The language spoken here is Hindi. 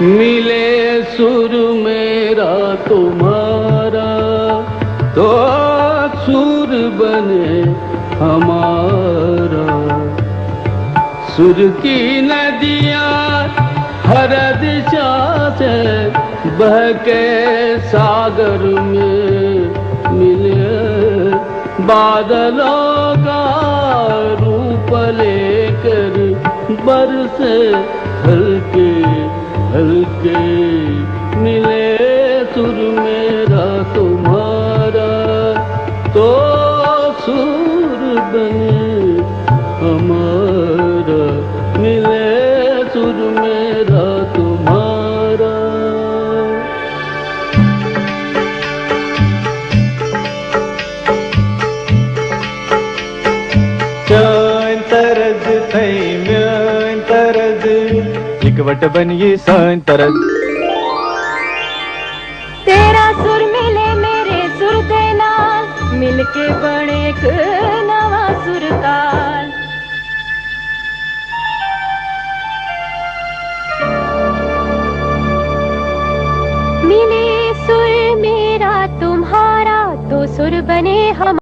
मिले सुर मेरा तुम्हारा तो सुर बने हमारा। सुर की नदियाँ हर दिशा से बह के सागर में मिले, बादलों का रूप लेकर बरसे हल्के हल्के। मिले सुर मेरा तुम्हारा तो सुर बने हमारा। मिले सुर मेरा तुम्हारा। सान तरज थई म्यान तरज इकवट बनिए सान तरज। तेरा सुर मिले मेरे सुर दे नाल मिलके बने एक नवा सुर ताल। मिले सुर मेरा तुम्हारा तो सुर बने हम।